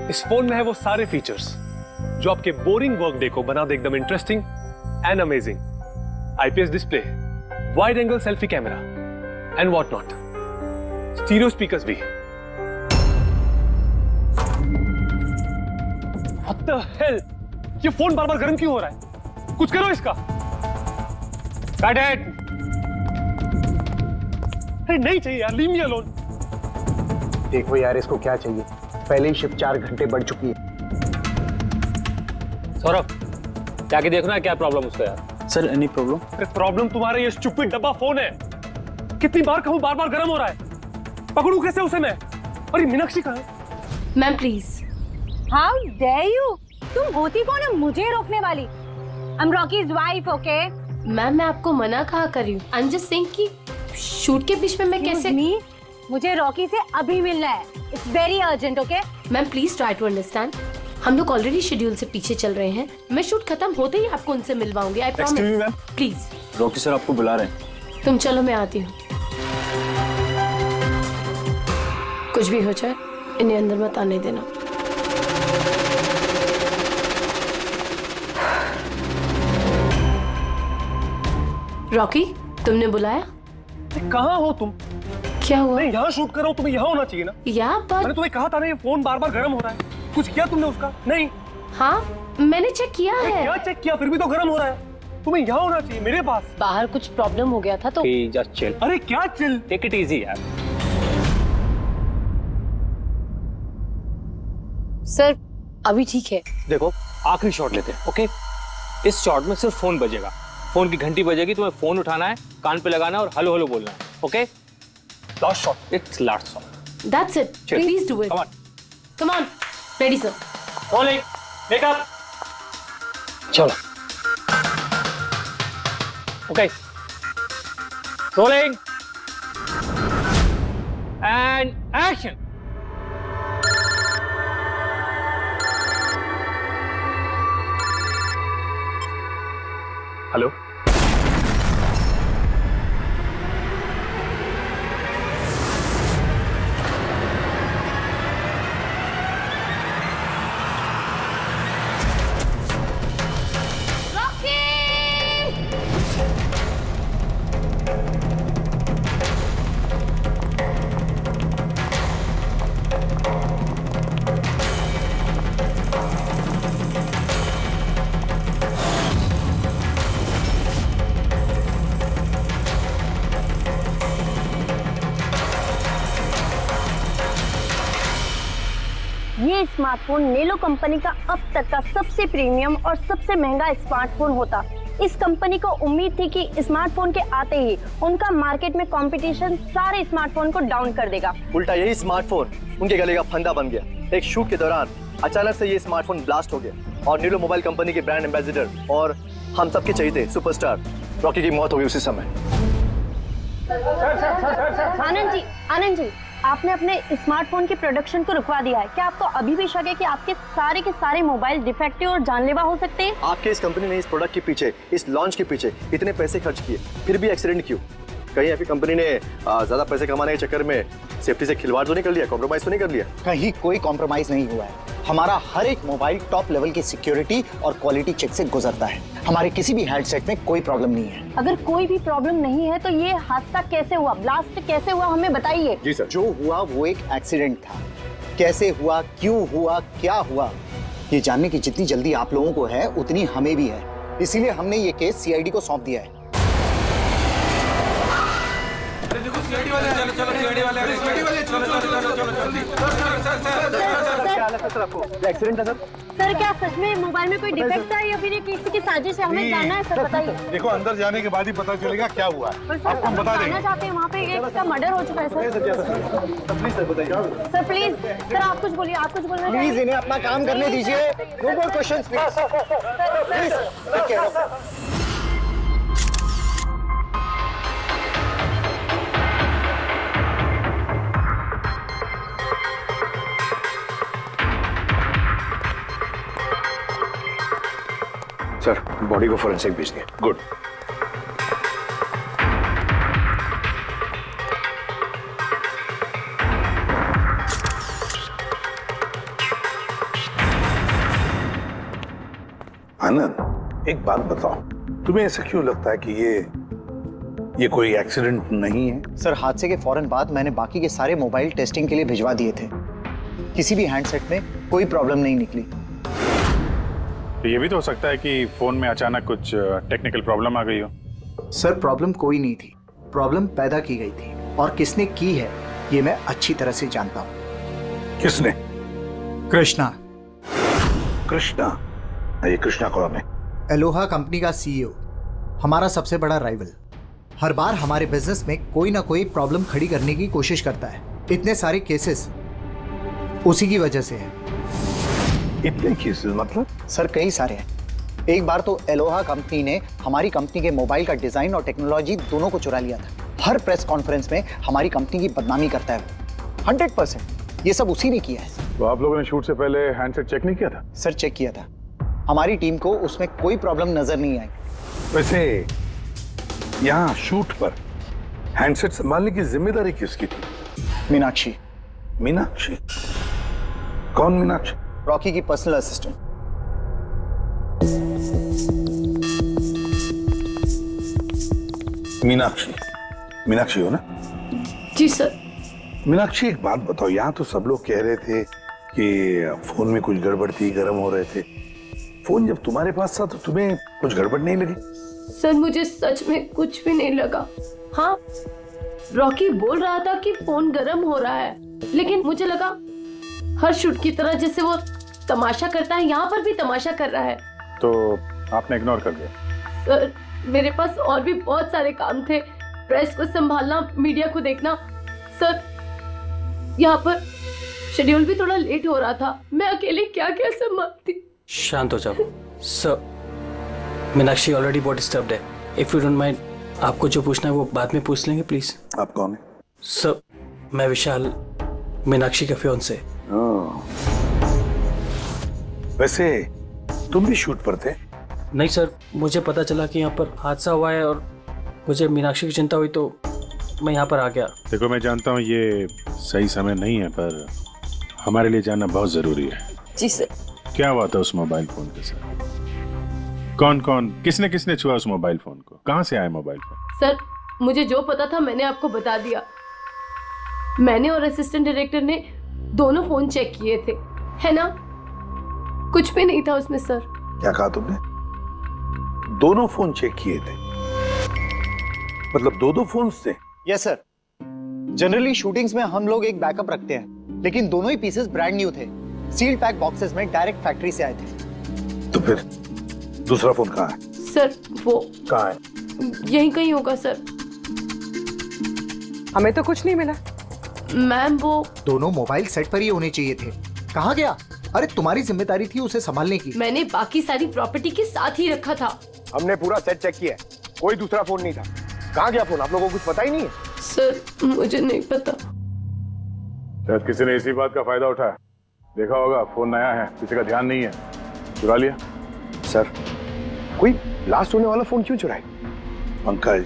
इस फोन में है वो सारे फीचर्स जो आपके बोरिंग वर्क डे को बना दे एकदम interesting and amazing. IPS display, wide angle selfie camera and what not, stereo speakers भी। What the hell? ये फोन बार बार गर्म क्यों हो रहा है? कुछ करो इसका। Cut it! अरे नहीं चाहिए यार, leave me alone। देखो यार इसको क्या चाहिए, पहले ही शिफ्ट 4 घंटे बढ़ चुकी है। सौरभ, जाके देखना है क्या प्रॉब्लम उसका यार। Sir any problem? अरे प्रॉब्लम तुम्हारा ये स्टूपिड डब्बा फोन है। कितनी बार कहूं, बार बार गर्म हो रहा है। पकड़ू कैसे उसे मैं? और ये मीनाक्षी कहाँ है? Ma'am please. How dare you? तुम होती कौन है मुझे रोकने वाली? I am Rocky's wife, okay? Ma'am मैं आपको मना कहा कर रही हूँ। आई एम जस्ट सेइंग कि शूट के बीच में मैं कैसे। मुझे रॉकी से अभी मिलना है, it's very urgent, okay? Ma'am please try to understand, हम लोग ऑलरेडी शेड्यूल से पीछे चल रहे हैं। मैं शूट खत्म होते ही आपको उनसे मिलवाऊंगी, I promise. Please. Rocky sir आपको बुला रहे हैं। तुम चलो, मैं आती हूँ। कुछ भी हो जाए इन्हें अंदर मत आने देना। रॉकी, तुमने बुलाया? कहाँ हो तुम? क्या हुआ? मैं यहाँ शूट कर रहा हूँ, तुम्हें यहाँ होना चाहिए ना। पर मैंने तुम्हें कहा था ना ये फोन बार बार गर्म हो रहा है। कुछ किया तुमने उसका? नहीं। हाँ मैंने चेक किया है। क्या चेक किया? फिर भी तो गर्म हो रहा है। तुम्हें यहाँ होना चाहिए मेरे पास। बाहर कुछ प्रॉब्लम हो गया था तो। Just chill. अरे क्या चिल? टेक इट इजी यार। सर अभी ठीक है। देखो आखिरी शॉट लेते हैं, ओके? इस शॉट में सिर्फ फोन बजेगा, फोन की घंटी बजेगी, तुम्हें फोन उठाना है, कान पे लगाना है और हेलो हेलो बोलना है, okay? Last shot. It's last shot. That's it. Chill. Please do it. Come on. Come on. Ready, sir. Rolling. Make up. चलो। Okay. Rolling. And action. Hello. ये स्मार्टफोन नेलो कंपनी का अब तक का सबसे प्रीमियम और सबसे महंगा स्मार्टफोन होता। इस कंपनी को उम्मीद थी कि स्मार्टफोन के आते ही उनका मार्केट में कंपटीशन सारे स्मार्टफोन को डाउन कर देगा। उल्टा यही स्मार्टफोन उनके गले का फंदा बन गया। एक शूट के दौरान अचानक से ये स्मार्टफोन ब्लास्ट हो गया और नेलो मोबाइल कंपनी के ब्रांड एम्बेसडर और हम सबके चहेते सुपरस्टार रॉकी की मौत हो गई उसी समय। आनंद जी, आपने अपने स्मार्टफोन की प्रोडक्शन को रुकवा दिया है। क्या आपको अभी भी शक है कि आपके सारे के सारे मोबाइल डिफेक्टिव और जानलेवा हो सकते हैं? आपके इस कंपनी ने इस प्रोडक्ट के पीछे, इस लॉन्च के पीछे इतने पैसे खर्च किए, फिर भी एक्सीडेंट क्यों? कहीं आपकी कंपनी ने ज्यादा पैसे कमाने के चक्कर में सेफ्टी से खिलवाड़ तो नहीं कर लिया, कॉम्प्रोमाइज तो नहीं कर लिया? कहीं कोई कॉम्प्रोमाइज नहीं हुआ है। हमारा हर एक मोबाइल टॉप लेवल की सिक्योरिटी और क्वालिटी चेक से गुजरता है। हमारे किसी भी हैंडसेट में कोई प्रॉब्लम नहीं है। अगर कोई भी प्रॉब्लम नहीं है तो ये हादसा कैसे हुआ, ब्लास्ट कैसे हुआ, हमें बताइए। जी सर। जो हुआ वो एक एक्सीडेंट था। कैसे हुआ, क्यों हुआ, क्या हुआ, ये जानने की जितनी जल्दी आप लोगों को है उतनी हमें भी है। इसीलिए हमने ये केस सीआईडी को सौंप दिया है। एक्सीडेंट था सर। सर क्या सच में मोबाइल में कोई डिफेक्ट था या फिर ये किसी की साजिश है? हमें जानना है सर, बताइए। देखो अंदर जाने के बाद ही पता चलेगा क्या हुआ है। पर सर आपको हम बता देंगे। जानना चाहते हैं, वहाँ पे एक का मर्डर हो चुका है सर। प्लीज सर बताइए। सर प्लीज, सर आप कुछ बोलिए, आप कुछ बोलना प्लीज इन्हें अपना काम करने दीजिए। No more questions please. Sir body को फोरेंसिक भेज दिया। गुड। आनंद, एक बात बताओ, तुम्हें ऐसा क्यों लगता है कि ये कोई एक्सीडेंट नहीं है? सर, हादसे के फौरन बाद मैंने बाकी के सारे मोबाइल टेस्टिंग के लिए भिजवा दिए थे। किसी भी हैंडसेट में कोई प्रॉब्लम नहीं निकली। तो ये भी तो हो सकता है कि फोन में अचानक कुछ टेक्निकल प्रॉब्लम आ गई हो। सर, प्रॉब्लम कोई नहीं थी, प्रॉब्लम पैदा की गई थी, और किसने की है ये मैं अच्छी तरह से जानता हूँ। किसने? कृष्णा। कृष्णा? ये कृष्णा कौन है? एलोहा कंपनी का सीईओ, हमारा सबसे बड़ा राइवल। हर बार हमारे बिजनेस में कोई ना कोई प्रॉब्लम खड़ी करने की कोशिश करता है। इतने सारे केसेस उसी की वजह से है। इतने केसेस मतलब? सर, कई सारे हैं। एक बार तो एलोहा कंपनी ने हमारी कंपनी के मोबाइल का डिजाइन और टेक्नोलॉजी दोनों को चुरा लिया था। हर प्रेस कॉन्फ्रेंस में हमारी कंपनी की बदनामी करता है वो। 100% ये सब उसी ने किया है। तो आप लोगों ने शूट से पहले हैंडसेट चेक नहीं किया था? सर, चेक किया था। हमारी टीम को उसमें कोई प्रॉब्लम नजर नहीं आई। वैसे यहाँ शूट पर हैंडसेट संभालने की जिम्मेदारी किसकी थी? मीनाक्षी। मीनाक्षी? कौन मीनाक्षी? रॉकी की पर्सनल असिस्टेंट। मीनाक्षी? मीनाक्षी हो ना? जी सर। मीनाक्षी, एक बात बताओ, यहाँ तो सब लोग कह रहे थे कि फोन में कुछ गड़बड़ थी, गर्म हो रहे थे। फोन जब तुम्हारे पास था तो तुम्हें कुछ गड़बड़ नहीं लगी? सर, मुझे सच में कुछ भी नहीं लगा। हाँ, रॉकी बोल रहा था कि फोन गर्म हो रहा है, लेकिन मुझे लगा हर शूट की तरह जैसे वो तमाशा करता है, यहाँ पर भी तमाशा कर रहा है। तो आपने इग्नोर कर दिया? सर, मेरे पास और भी बहुत सारे काम थे, प्रेस को संभालना, मीडिया को देखना। सर, यहाँ पर शेड्यूल भी थोड़ा लेट हो रहा था, मैं अकेले क्या क्या संभालती। शांत हो जाओ सर। मीनाक्षी ऑलरेडी बहुत डिस्टर्ब्ड है। इफ यू डोंट माइंड, आपको जो पूछना है वो बाद में पूछ लेंगे प्लीज। आप कौन है? सर, मैं विशाल, मीनाक्षी का फियांसे। वैसे तुम भी शूट पर थे? नहीं सर, मुझे पता चला कि यहाँ पर हादसा हुआ है और मुझे मीनाक्षी की चिंता हुई तो मैं यहाँ पर आ गया। देखो, मैं जानता हूँ ये सही समय नहीं है, पर हमारे लिए जानना बहुत जरूरी है। जी सर। क्या हुआ था उस मोबाइल फोन के साथ? कौन कौन, किसने किसने छुआ उस मोबाइल फोन को? कहाँ से आया मोबाइल फोन? सर, मुझे जो पता था मैंने आपको बता दिया। मैंने और असिस्टेंट डायरेक्टर ने दोनों फोन चेक किए थे, है ना? कुछ भी नहीं था उसमें सर। क्या कहा तुमने? दोनों फोन चेक किए थे? मतलब दो फोन थे? Yes sir. जनरली शूटिंग्स में हम लोग एक बैकअप रखते हैं, लेकिन दोनों ही पीसेस ब्रांड न्यू थे, सील्ड पैक बॉक्सेस में डायरेक्ट फैक्ट्री से आए थे। तो फिर दूसरा फोन कहाँ है? सर, वो कहाँ है? यहीं कहीं होगा सर। हमें तो कुछ नहीं मिला। मैम, वो दोनों मोबाइल सेट पर ही होने चाहिए थे। कहाँ गया? अरे, तुम्हारी जिम्मेदारी थी उसे संभालने की। मैंने बाकी सारी प्रॉपर्टी के साथ ही रखा था। हमने पूरा सेट चेक किया, कोई दूसरा फोन नहीं था। कहाँ गया फोन? आप लोगों को कुछ पता ही नहीं है? सर, मुझे नहीं पता। शायद किसी ने इसी बात का फायदा उठाया। देखा होगा फोन नया है, किसी का ध्यान नहीं है, चुरा लिया। सर, कोई ब्लास्ट होने वाला फोन क्यों चुराए? पंकज,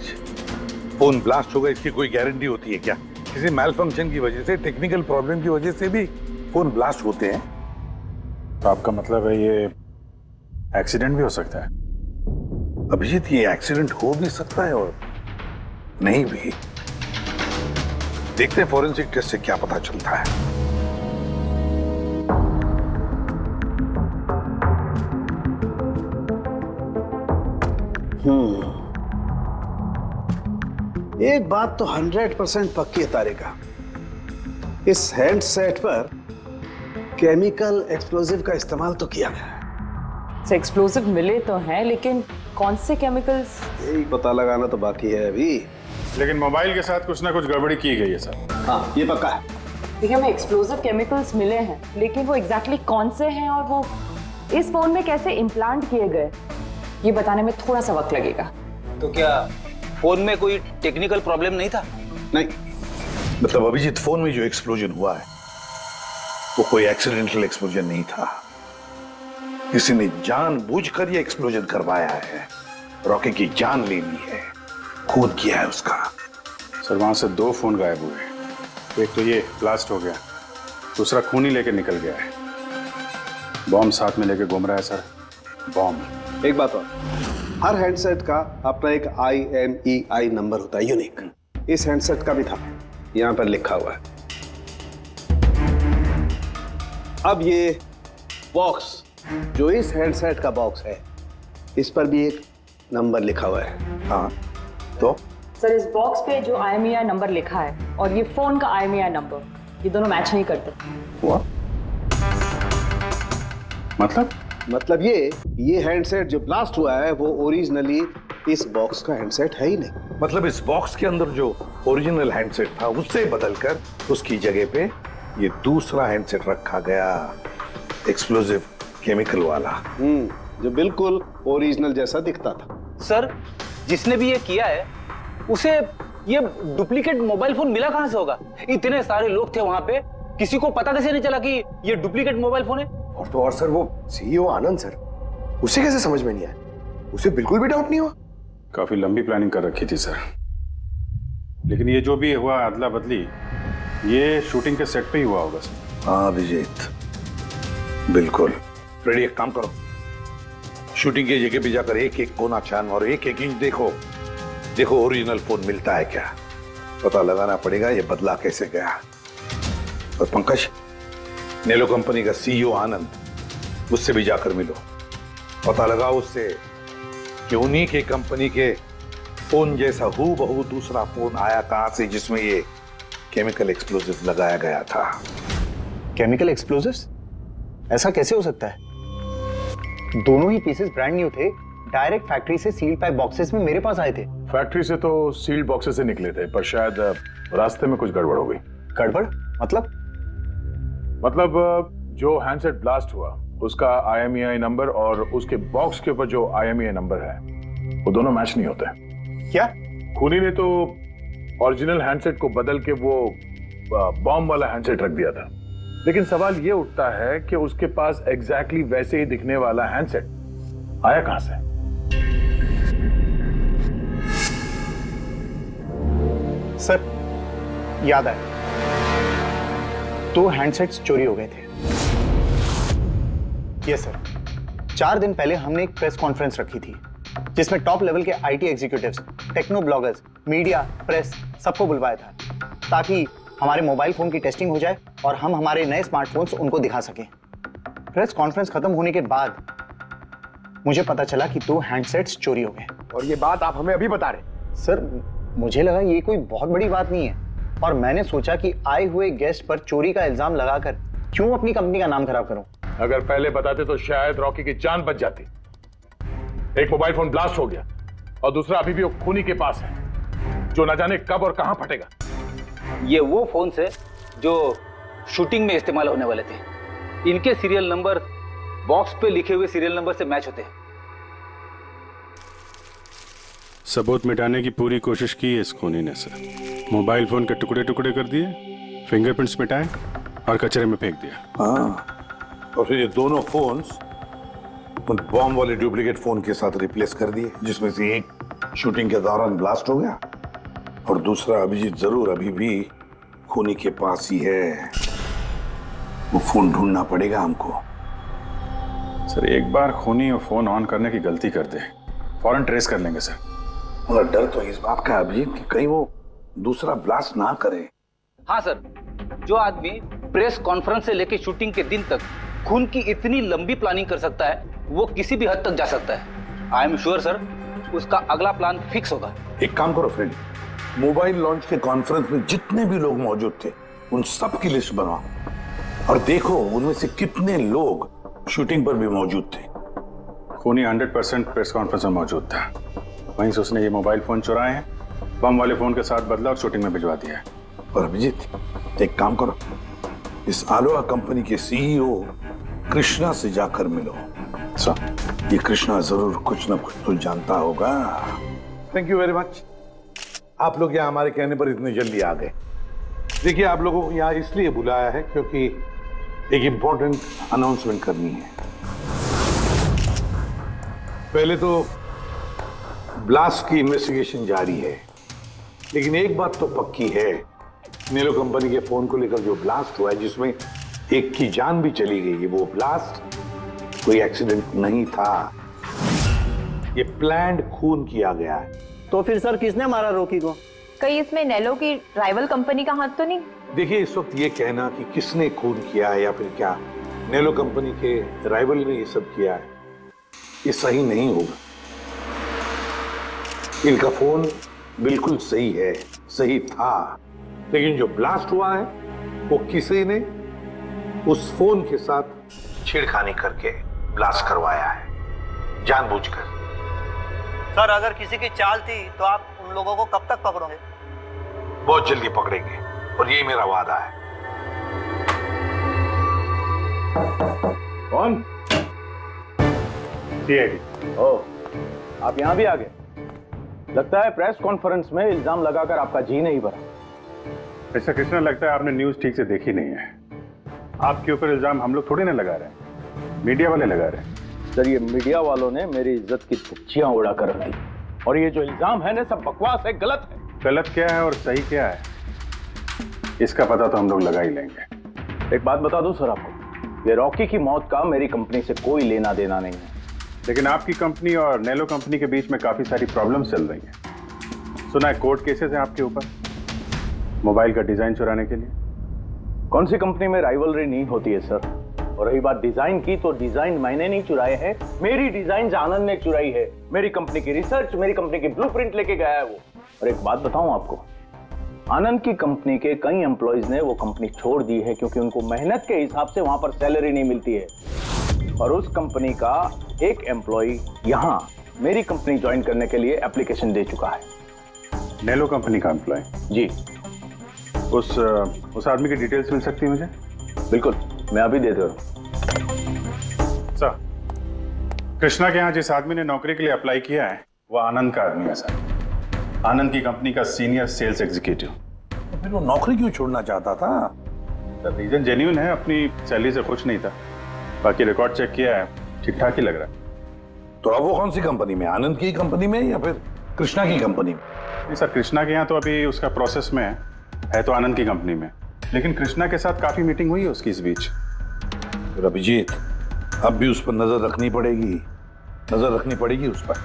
फोन ब्लास्ट होगा इसकी कोई गारंटी होती है क्या? किसी मैल फंक्शन की वजह से, टेक्निकल प्रॉब्लम की वजह से भी फोन ब्लास्ट होते हैं। तो आपका मतलब है ये एक्सीडेंट भी हो सकता है? अभिजीत, ये एक्सीडेंट हो भी सकता है और नहीं भी। देखते हैं फॉरेंसिक टेस्ट से क्या पता चलता है। एक बात तो 100% पक्की है तारिका, इस हैंडसेट पर केमिकल एक्सप्लोजिव का इस्तेमाल तो किया गया है। एक्सप्लोजिव मिले तो हैं, लेकिन कौन से केमिकल्स? यही पता लगाना तो बाकी है अभी। लेकिन मोबाइल के साथ कुछ ना कुछ गड़बड़ी की गई है सर। हाँ, ये पक्का है। देखिए, हमें एक्सप्लोजिव केमिकल्स मिले हैं, लेकिन वो एग्जैक्टली कौन से हैं और वो इस फोन में कैसे इम्प्लांट किए गए, ये बताने में थोड़ा सा वक्त लगेगा। तो क्या फोन में कोई टेक्निकल प्रॉब्लम नहीं था? नहीं, मतलब अभिजीत, फोन में जो एक्सप्लोजन हुआ है वो कोई एक्सीडेंटल एक्सप्लोजन नहीं था। किसी ने जानबूझकर ये एक्सप्लोजन करवाया है, रॉकी की जान ले ली है, खून किया है उसका। सर, वहां से 2 फोन गायब हुए। एक तो ये ब्लास्ट हो गया, दूसरा खून ही लेके निकल गया है। बॉम्ब साथ में लेके घूम रहा है सर, बॉम्ब। एक बात और, हर हैंडसेट का अपना एक IMEI नंबर होता है, यूनिक। इस हैंडसेट का भी था, यहां पर लिखा हुआ है। अब ये बॉक्स, जो इस हैंडसेट का बॉक्स है, इस पर भी एक नंबर लिखा हुआ है। हाँ, तो सर इस बॉक्स पे जो IMEI नंबर लिखा है और ये फोन का IMEI नंबर, ये दोनों मैच नहीं करते। हुआ मतलब ये हैंडसेट जो ब्लास्ट हुआ है वो ओरिजिनली इस बॉक्स का हैंडसेट है ही नहीं। मतलब इस बॉक्स के अंदर जो ओरिजिनल हैंडसेट था उससे बदलकर उसकी जगह पे ये दूसरा हैंडसेट रखा गया, एक्सप्लोजिव केमिकल वाला। जो बिल्कुल ओरिजिनल जैसा दिखता था। सर जिसने भी ये किया है उसे ये डुप्लीकेट मोबाइल फोन मिला कहां से होगा? इतने सारे लोग थे वहां पे, किसी को पता कैसे नहीं चला कि ये डुप्लीकेट मोबाइल फोन है? और तो और सर, वो CEO आनंद सर, उसे कैसे समझ में नहीं आया? उसे बिल्कुल भी डाउट नहीं हुआ। काफी लंबी प्लानिंग कर रखी थी सर, लेकिन ये जो भी हुआ अदला बदली, ये शूटिंग के सेट पे ही हुआ होगा सर। हाँ अभिजीत, बिल्कुल। फ्रेडी एक काम करो, शूटिंग की जगह पे जाकर एक एक कोना छान और एक एक इंच देखो ओरिजिनल फोन मिलता है क्या। पता लगाना पड़ेगा ये बदला कैसे गया। और पंकज, नेलो कंपनी का CEO आनंद, उससे भी जाकर मिलो, पता लगाओ उससे कि उन्हीं के कंपनी के फोन जैसा हूबहू दूसरा फोन आया कहां से जिसमें ये केमिकल एक्सप्लोजिव लगाया गया था। Chemical explosives? ऐसा कैसे हो सकता है? दोनों ही पीसेस ब्रांड न्यू थे, डायरेक्ट फैक्ट्री से सील्ड पैक बॉक्सेस में मेरे पास आए थे। फैक्ट्री से तो सील्ड बॉक्सेस से निकले थे, पर शायद रास्ते में कुछ गड़बड़ हो गई। गड़बड़ मतलब जो हैंडसेट ब्लास्ट हुआ उसका IMEI नंबर और उसके बॉक्स के ऊपर जो IMEI नंबर है वो दोनों मैच नहीं होते। क्या? खूनी ने तो ओरिजिनल हैंडसेट को बदल के वो बॉम्ब वाला हैंडसेट रख दिया था, लेकिन सवाल ये उठता है कि उसके पास एग्जैक्टली वैसे ही दिखने वाला हैंडसेट आया कहां से? सर याद आया, 2 हैंडसेट्स चोरी हो गए थे। यस सर, 4 दिन पहले हमने एक प्रेस कॉन्फ्रेंस रखी थी जिसमें टॉप लेवल के IT executives, techno bloggers, media, press सबको बुलवाया था ताकि हमारे मोबाइल फोन की टेस्टिंग हो जाए और हम हमारे नए स्मार्टफोन्स उनको दिखा सकें। प्रेस कॉन्फ्रेंस खत्म होने के बाद मुझे पता चला कि 2 हैंडसेट्स चोरी हो गए। और ये बात आप हमें अभी बता रहे? सर मुझे लगा ये कोई बहुत बड़ी बात नहीं है और मैंने सोचा कि आए हुए गेस्ट पर चोरी का इल्जाम लगाकर क्यों अपनी कंपनी का नाम खराब करूं। अगर पहले बताते तो शायद रॉकी की जान बच जाती। एक मोबाइल फोन ब्लास्ट हो गया और दूसरा अभी भी वो खूनी के पास है, जो न जाने कब और कहां फटेगा। ये वो फोन है जो शूटिंग में इस्तेमाल होने वाले थे। इनके सीरियल नंबर बॉक्स पे लिखे हुए सीरियल नंबर से मैच होते हैं। सबूत मिटाने की पूरी कोशिश की है इस खूनी ने सर। मोबाइल फोन के टुकड़े टुकड़े कर दिए, फिंगरप्रिंट्स मिटाए और कचरे में फेंक दिया। हाँ, और फिर ये दोनों फोन्स उन बॉम्ब वाले डुप्लीकेट फोन के साथ रिप्लेस कर दिए, जिसमें से एक शूटिंग के दौरान ब्लास्ट हो गया और दूसरा अभिजीत जरूर अभी भी खूनी के पास ही है। वो फोन ढूंढना पड़ेगा हमको। सर एक बार खूनी वो फोन ऑन करने की गलती कर दे, फौरन ट्रेस कर लेंगे सर। मगर डर तो इस बात का अभिजीत कि कहीं वो दूसरा ब्लास्ट ना करे। हाँ सर, जो आदमी प्रेस कॉन्फ्रेंस से लेकर शूटिंग के दिन तक खून की इतनी लंबी प्लानिंग कर सकता है, वो किसी भी हद तक जा सकता है। आई एम श्योर सर, उसका अगला प्लान फिक्स होगा। एक काम करो फ्रेंड, मोबाइल लॉन्च के कॉन्फ्रेंस में जितने भी लोग मौजूद थे उन सब की लिस्ट बनाओ और देखो उनमें से कितने लोग शूटिंग पर भी मौजूद थे। खूनी 100% प्रेस कॉन्फ्रेंस में मौजूद था, वहीं से उसने ये मोबाइल फोन चुराए हैं, बम वाले फोन के साथ बदला और शूटिंग में भिजवा दिया है। और अभिजीत एक काम करो, इस आलोहा कंपनी के CEO कृष्णा से जाकर मिलो। सर ये कृष्णा जरूर कुछ ना कुछ तो जानता होगा। थैंक यू वेरी मच, आप लोग यहाँ हमारे कहने पर इतने जल्दी आ गए। देखिए आप लोगों को यहाँ इसलिए बुलाया है क्योंकि एक इंपॉर्टेंट अनाउंसमेंट करनी है। पहले तो ब्लास्ट की इन्वेस्टिगेशन जारी है, लेकिन एक बात तो पक्की है, नेलो कंपनी के फोन को लेकर जो ब्लास्ट हुआ है जिसमें एक की जान भी चली गई है, वो ब्लास्ट कोई एक्सीडेंट नहीं था। ये प्लान्ड खून किया गया है। तो फिर सर किसने मारा रॉकी को? कहीं इसमें नेलो की राइवल कंपनी का हाथ तो नहीं? देखिए, इस वक्त ये कहना कि किसने खून किया है या फिर क्या नेलो कंपनी के राइवल ने ये सब किया है, ये सही नहीं होगा। इनका फोन बिल्कुल सही है, सही था, लेकिन जो ब्लास्ट हुआ है वो किसी ने उस फोन के साथ छेड़खानी करके ब्लास्ट करवाया है, जानबूझकर। सर अगर किसी की चाल थी तो आप उन लोगों को कब तक पकड़ोगे? बहुत जल्दी पकड़ेंगे और यही मेरा वादा है। कौन? सीआईडी। ओह, आप यहाँ भी आ गए। लगता है प्रेस कॉन्फ्रेंस में इल्जाम लगाकर आपका जी नहीं भरा। ऐसा कृष्णा, लगता है आपने न्यूज ठीक से देखी नहीं है। आपके ऊपर इल्जाम हम लोग थोड़ी ना लगा रहे हैं, मीडिया वाले लगा रहे हैं। सर, ये मीडिया वालों ने मेरी इज्जत की धज्जियां उड़ा कर रख दी, और ये जो इल्जाम है ना, सब बकवास है, गलत है। गलत क्या है और सही क्या है, इसका पता तो हम लोग लगा ही लेंगे। एक बात बता दूं सर आपको, ये रॉकी की मौत का मेरी कंपनी से कोई लेना देना नहीं है। लेकिन आपकी कंपनी और नेलो कंपनी के बीच में काफी सारी प्रॉब्लम्स चल रही हैं। सुना है कोर्ट केसेस हैं आपके ऊपर मोबाइल का डिजाइन चुराने के लिए। कौन सी कंपनी में राइवलरी नहीं होती है सर? और रही बात डिजाइन की, तो डिजाइन मैंने नहीं चुराए हैं, मेरी डिजाइन आनंद ने चुराई है। मेरी कंपनी की रिसर्च, मेरी कंपनी की ब्लूप्रिंट लेके गया है वो। और एक बात बताऊं आपको, आनंद की कंपनी के कई एम्प्लॉइज ने वो कंपनी छोड़ दी है क्योंकि उनको मेहनत के हिसाब से वहां पर सैलरी नहीं मिलती है। और उस कंपनी का एक एम्प्लॉय यहां मेरी कंपनी ज्वाइन करने के लिए एप्लीकेशन दे चुका है। नेलो कंपनी का एम्प्लॉय? जी। उस आदमी की डिटेल्स मिल सकती है मुझे? बिल्कुल, मैं अभी दे दे रहा हूं। सर, कृष्णा के यहाँ जिस आदमी ने नौकरी के लिए अप्लाई किया है वो आनंद का आदमी है सर। आनंद की कंपनी का सीनियर सेल्स एग्जीक्यूटिव। तो फिर वो नौकरी क्यों छोड़ना चाहता था? सर, रीजन जेन्युइन है, अपनी सैलरी से खुश नहीं था। बाकी रिकॉर्ड चेक किया है, ठीक ठाक ही लग रहा है। तो अब वो कौन सी कंपनी में, आनंद की कंपनी में या फिर कृष्णा की कंपनी में? नहीं सर, कृष्णा के यहाँ तो अभी उसका प्रोसेस में है तो आनंद की कंपनी में, लेकिन कृष्णा के साथ काफी मीटिंग हुई है उसकी इस बीच। फिर अभिजीत, अब भी उस पर नजर रखनी पड़ेगी उस पर।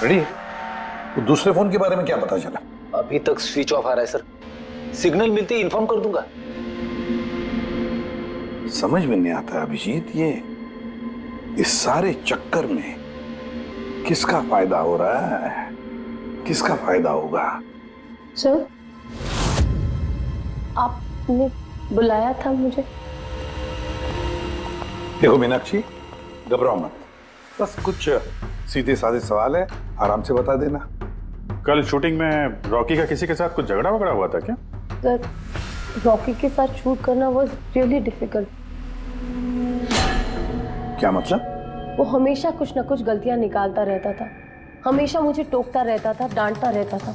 रेडी? तो दूसरे फोन के बारे में क्या पता चला? अभी तक स्विच ऑफ आ रहा है सर, सिग्नल मिलते ही इन्फॉर्म कर दूंगा। समझ में नहीं आता अभिजीत, ये इस सारे चक्कर में किसका फायदा हो रहा है, किसका फायदा होगा? सर, आपने बुलाया था मुझे? देखो मीनाक्षी, घबराओ मत, बस कुछ सीधे साधे सवाल है, आराम से बता देना। कल शूटिंग में रॉकी का किसी के साथ कुछ झगड़ा वगड़ा हुआ था क्या? सर, रॉकी के साथ शूट करना वाज रियली डिफिकल्ट। क्या मतलब? वो हमेशा कुछ ना कुछ गलतियां निकालता रहता था, हमेशा मुझे टोकता रहता था, डांटता रहता था,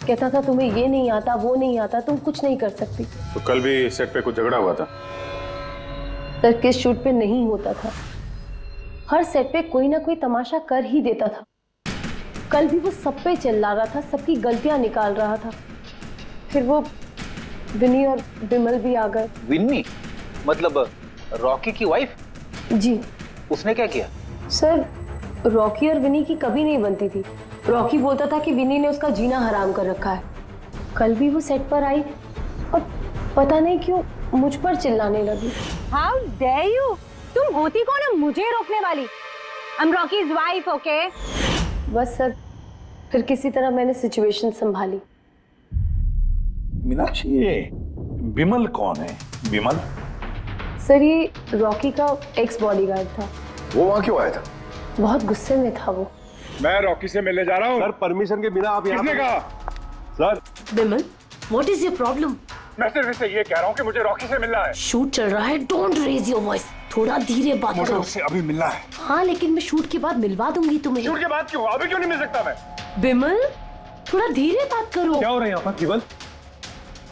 कहता था तुम्हें ये नहीं आता, वो नहीं आता, तुम कुछ नहीं कर सकती। तो कल भी सेट पे कुछ झगड़ा हुआ था? सर, किस शूट पे नहीं होता था, हर सेट पे कोई ना कोई तमाशा कर ही देता था। कल भी वो सब पे चिल्ला रहा था, सबकी गलतियां निकाल रहा था। फिर वो विनी और बिमल भी आ गए। विन्नी मतलब रॉकी की वाइफ? जी। उसने क्या किया? सर, रॉकी और विनी की कभी नहीं बनती थी। रॉकी बोलता था कि विनी ने उसका जीना हराम कर रखा है। कल भी वो सेट पर आई और पता नहीं क्यों मुझ पर चिल्लाने लगी। How dare you? तुम होती कौन हो मुझे रोकने वाली? I'm Rocky's wife, okay? बस सर, फिर किसी तरह मैंने सिचुएशन संभाली। मीनाक्षी, ये बिमल कौन है? बिमल? सर, ये रॉकी का एक्स बॉडीगार्ड था। वो वहां क्यों आया था? बहुत गुस्से में था वो। मैं रॉकी से मिलने जा रहा हूँ। सर, परमिशन के बिना आप यहाँ किसने कहा? Sir, Bimal, what is your problem? मैं सिर्फ इससे ये कह रहा हूँ कि मुझे रॉकी से मिलना है। शूट चल रहा है, डोंट रेज योर वॉइस, थोड़ा धीरे बात मुझे करो। उससे अभी मिलना है। हाँ, लेकिन मैं शूट के बाद मिलवा दूंगी तुम्हें। शूट के बाद क्यों? अभी क्यों नहीं मिल सकता मैं? बिमल, थोड़ा धीरे बात करो। क्या हो रहा है यहाँ पर? बिमल,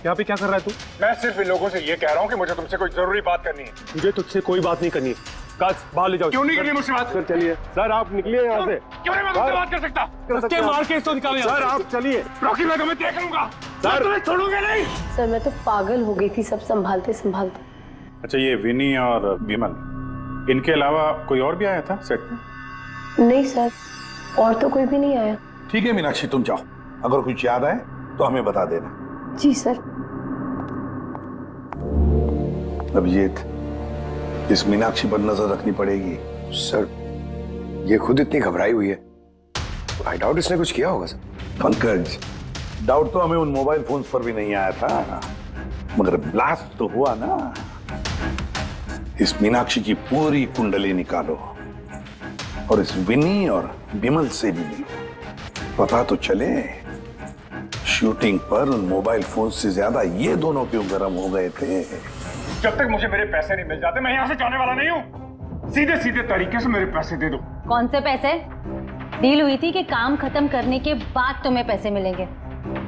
यहाँ पे क्या कर रहा है तू? मैं सिर्फ इन लोगों से ये कह रहा हूँ कि मुझे तुमसे कोई जरूरी बात करनी है। मुझे तुझसे कोई बात नहीं करनी है। काश बाहर ले जाओ। क्यों नहीं करनी मुझसे बात? सर चलिए। सर, आप निकलिए यहाँ से। क्यों नहीं मैं तुमसे बात कर सकता? उसके मार के इसको निकालो यहाँ सर, से। आप चलिए। रॉकी, मैं तुम्हें देख लूंगा। सर, तुम्हें छोड़ूंगा नहीं। सर, मैं तो पागल हो गई थी सब संभालते संभालते। अच्छा, ये विनी और बिमल, इनके अलावा कोई और भी आया था सेट पे? नहीं सर, और तो कोई भी नहीं आया। ठीक है मीनाक्षी, तुम जाओ, अगर कुछ याद आए तो हमें बता देना। जी सर। अभिजीत, इस मीनाक्षी पर नजर रखनी पड़ेगी। सर, ये खुद इतनी घबराई हुई है, आई डाउट इसने कुछ किया होगा सर। पंकज, डाउट तो हमें उन मोबाइल फोन्स पर भी नहीं आया था, मगर ब्लास्ट तो हुआ ना। इस मीनाक्षी की पूरी कुंडली निकालो और इस विनी और विमल से भी मिलो, पता तो चले शूटिंग पर उन मोबाइल फोन से ज्यादा ये दोनों क्यों गर्म हो गए थे। जब तक मुझे मेरे पैसे नहीं मिल जाते मैं यहाँ से जाने वाला नहीं हूँ। सीधे सीधे तरीके से मेरे पैसे दे दो। कौन से पैसे? डील हुई थी कि काम खत्म करने के बाद तुम्हें पैसे मिलेंगे।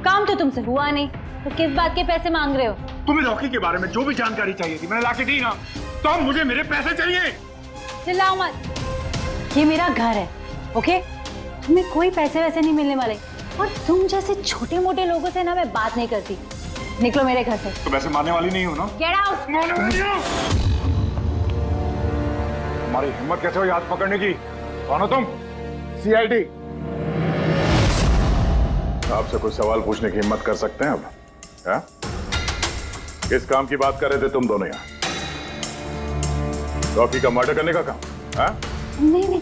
काम तो तुमसे हुआ नहीं, तो किस बात के पैसे मांग रहे हो? तुम्हें रॉकी के बारे में जो भी जानकारी चाहिए थी मैंने लाके दी ना, तो अब मुझे मेरे पैसे चाहिए। चिल्लाओ मत, ये मेरा घर है, ओके? तुम्हें कोई पैसे वैसे नहीं मिलने वाले, और तुम जैसे छोटे मोटे लोगों से ना मैं बात नहीं करती। निकलो मेरे घर से। तो वैसे मारने वाली नहीं हो ना? Get out. मारने वाली हो? तुम्हारी हिम्मत कैसे हुई हाथ पकड़ने की? कौन हो तुम? CID? आपसे कोई सवाल पूछने की हिम्मत कर सकते हैं अब? है? किस काम की बात कर रहे थे तुम दोनों यहाँ? रॉकी का मर्डर करने का काम? है? नहीं।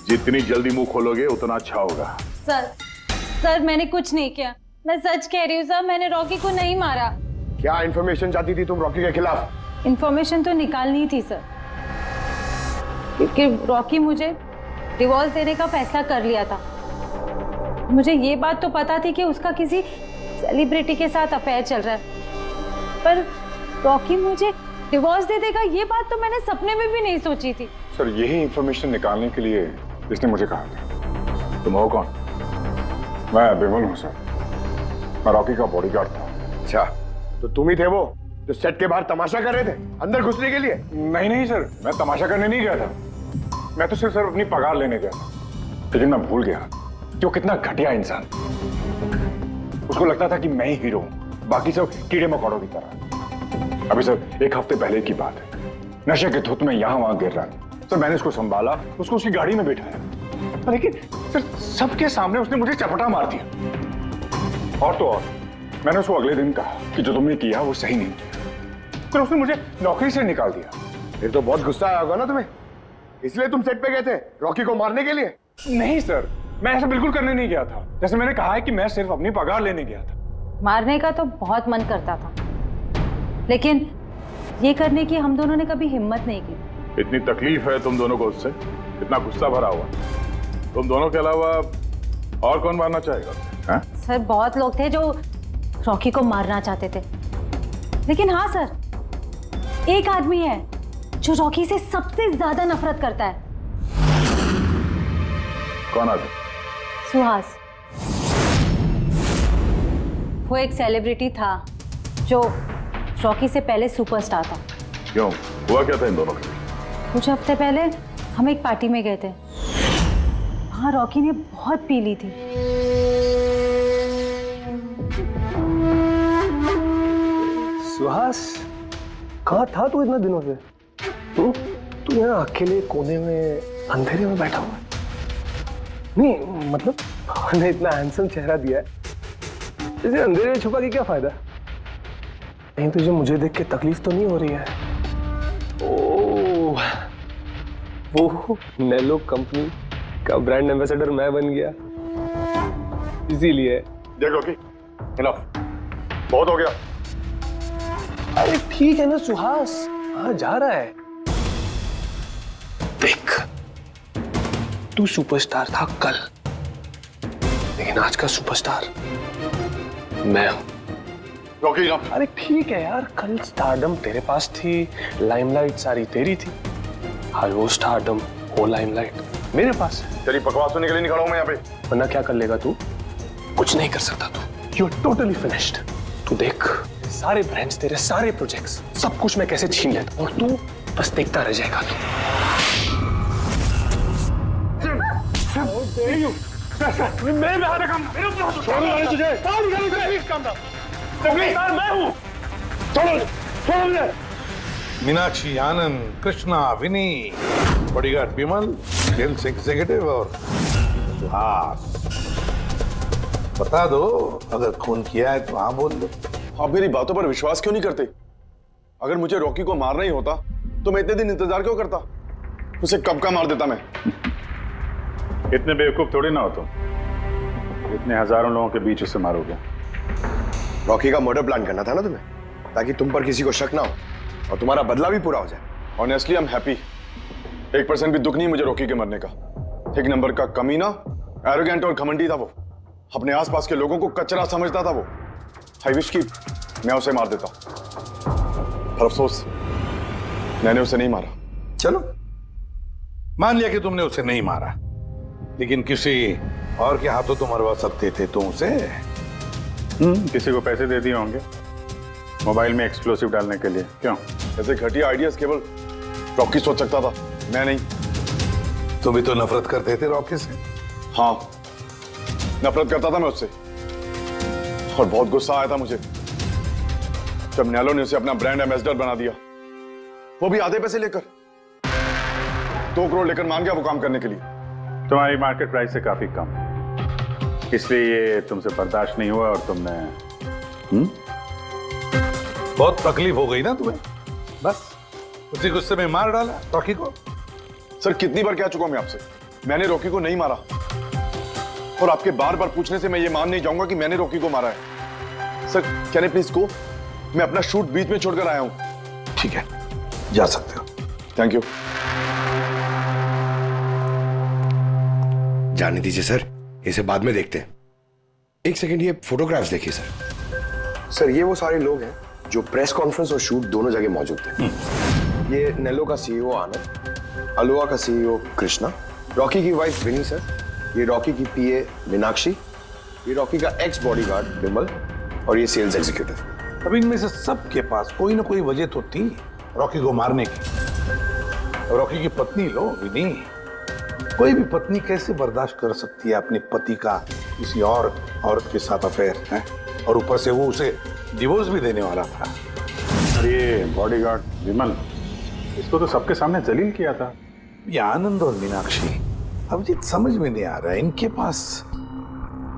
जितनी जल्दी मुंह खोलोगे उतना अच्छा होगा। सर मैंने कुछ नहीं किया, मैं सच कह रही हूँ सर, मैंने रॉकी को नहीं मारा। क्या इंफॉर्मेशन चाहती थी तुम रॉकी के खिलाफ? इंफॉर्मेशन तो निकालनी थी सर, क्योंकि रॉकी मुझे डिवोर्स देने का फैसला कर लिया था। मुझे ये बात तो पता थी कि उसका किसी सेलिब्रिटी के साथ अफेयर चल रहा है, पर रॉकी मुझे डिवोर्स दे देगा ये बात तो मैंने सपने में भी नहीं सोची थी। सर, यही इंफॉर्मेशन निकालने के लिए इसने मुझे कहा था। तुम हो कौन? मैं विमल हूँ सर, मैं रॉकी का बॉडीगार्ड था। अच्छा, तो तुम ही थे वो जो सेट के बाहर तमाशा कर रहे थे अंदर घुसने के लिए? नहीं सर, मैं तमाशा करने नहीं गया था, मैं तो सिर्फ सर अपनी पगार लेने गया था। लेकिन मैं भूल गया कि वो कितना घटिया इंसान। उसको लगता था कि मैं ही हीरो हूँ, बाकी सब कीड़े मकोड़ों की तरह। अभी सर 1 हफ्ते पहले की बात है, नशे के धुत में यहाँ वहां गिर रहा था सर। मैंने उसको संभाला, उसको उसकी गाड़ी में बैठाया, लेकिन सर सबके सामने उसने मुझे चपटा मार दिया। और तो और मैंने उसको अगले दिन कहा कि जो तुमने किया वो सही नहीं किया, तो उसने मुझे नौकरी से निकाल दिया। फिर तो बहुत गुस्सा आया होगा ना तुम्हें, इसलिए तुम सेट पे गए थे रॉकी को मारने के लिए? नहीं सर, मैं ऐसा बिल्कुल करने नहीं गया था। जैसे मैंने कहा है कि मैं सिर्फ अपनी पगार लेने गया था। मारने का तो बहुत मन करता था, लेकिन ये करने की हम दोनों ने कभी हिम्मत नहीं की। इतनी तकलीफ है तुम दोनों को उससे, इतना गुस्सा भरा हुआ। तुम दोनों के अलावा और कौन मारना चाहेगा? सर बहुत लोग थे जो रॉकी को मारना चाहते थे, लेकिन हाँ सर, एक आदमी है जो रॉकी से सबसे ज्यादा नफरत करता है। कौन आदमी? सुहास। वो एक सेलिब्रिटी था जो रॉकी से पहले सुपरस्टार था। क्यों, हुआ क्या था इन दोनों के? कुछ हफ्ते पहले हम एक पार्टी में गए थे, वहां रॉकी ने बहुत पी ली थी। सुहास, कहाँ था तू इतने दिनों से? तू यहाँ अकेले कोने में अंधेरे में बैठा हुआ है? नहीं मतलब हमने इतना हैंडसम चेहरा दिया है, इसे अंधेरे में छुपा के क्या फायदा? कहीं तुझे मुझे देख के तकलीफ तो नहीं हो रही है? ओह, वो नेलो कंपनी का ब्रांड एम्बेसडर मैं बन गया, इसीलिए। देखो कि बहुत हो गया। अरे ठीक है ना सुहास, कहाँ जा रहा है? देख, तू सुपरस्टार था कल, लेकिन आज का सुपरस्टार मैं हूं। अरे ठीक है यार, कल स्टारडम तेरे पास थी, लाइमलाइट सारी तेरी थी, आज वो स्टारडम वो लाइमलाइट मेरे पास है। तेरी बकवास सुनने के लिए नहीं खड़ा हूं मैं यहाँ पे। वरना क्या कर लेगा तू? कुछ नहीं कर सकता तू, यू आर टोटली फिनिश्ड। तू देख, सारे ब्रांड्स, तेरे सारे प्रोजेक्ट्स, सब कुछ मैं कैसे छीन लेता और तू बस देखता रह जाएगा। मीनाक्षी, आनंद, कृष्णा, विनी, बॉडीगार्ड विमल, सेल्स एग्जीक्यूटिव और सुहास। बता दो, अगर खून किया है तो हाँ बोल दो। आप मेरी बातों पर विश्वास क्यों नहीं करते? अगर मुझे रॉकी को मारना ही होता तो मैं इतने दिन इंतजार क्यों करता? उसे कब का मार देता मैं। इतने बेवकूफ थोड़ी ना हो तुम, इतने हजारों लोगों के बीच उसे मारोगे। रॉकी का मर्डर प्लान करना था ना तुम्हें, ताकि तुम पर किसी को शक ना हो और तुम्हारा बदला भी पूरा हो जाए। Honestly I am happy. 1% भी दुख नहीं मुझे रॉकी के मरने का। एक नंबर का कमीना, एरोगेंट और घमंडी था वो। अपने आसपास के लोगों को कचरा समझता था वो। आई विश कि मैं उसे मार देता, पर अफसोस मैंने उसे नहीं मारा। चलो, मान लिया कि तुमने उसे नहीं मारा, लेकिन किसी और के हाथों तो मरवा सकते थे तुम उसे। किसी को पैसे दे दिए होंगे मोबाइल में एक्सप्लोसिव डालने के लिए। क्यों? ऐसे घटिया आइडियाज केवल रॉकी सोच सकता था, मैं नहीं। तुम भी तो नफरत करते थे रॉकी से। हाँ, नफरत करता था मैं उससे, और बहुत गुस्सा आया था मुझे जब नैलो ने उसे अपना ब्रांड एम्बेसडर बना दिया, वो भी आधे पैसे लेकर। 2 करोड़ लेकर मान गया वो काम करने के लिए। तुम्हारी मार्केट प्राइस से काफी कम, इसलिए ये तुमसे बर्दाश्त नहीं हुआ और तुमने बहुत तकलीफ हो गई ना तुम्हें, बस उसी गुस्से में मार डाला रॉकी को। सर, कितनी बार कह चुका हूं मैं आपसे, मैंने रॉकी को नहीं मारा, और आपके बार बार पूछने से मैं ये मान नहीं जाऊंगा कि मैंने रॉकी को मारा है। Sir, can I please go? मैं अपना शूट बीच में छोड़कर आया हूं। ठीक है, जा सकते हो। Thank you. जाने दीजिए सर, इसे बाद में देखते हैं। एक सेकंड, ये फोटोग्राफ्स देखिए सर। सर, ये वो सारे लोग हैं जो प्रेस कॉन्फ्रेंस और शूट दोनों जगह मौजूद थे। ये नेलो का सीईओ आनंद, अलोआ का सीईओ कृष्णा, रॉकी की वाइफ विनी सर, ये रॉकी की पीए मीनाक्षी, ये रॉकी का एक्स बॉडीगार्ड विमल, और ये सेल्स एग्जीक्यूटिव। अब इनमें से सबके पास कोई ना कोई वजह तो थी रॉकी को मारने की। रॉकी की पत्नी लो विनी, कोई भी पत्नी कैसे बर्दाश्त कर सकती है अपने पति का किसी और औरत के साथ अफेयर है? और ऊपर से वो उसे डिवोर्स भी देने वाला था। और ये बॉडीगार्ड विमल, इसको तो सबके सामने जलील किया था। ये आनंद और मीनाक्षी, अब ये समझ में नहीं आ रहा है इनके पास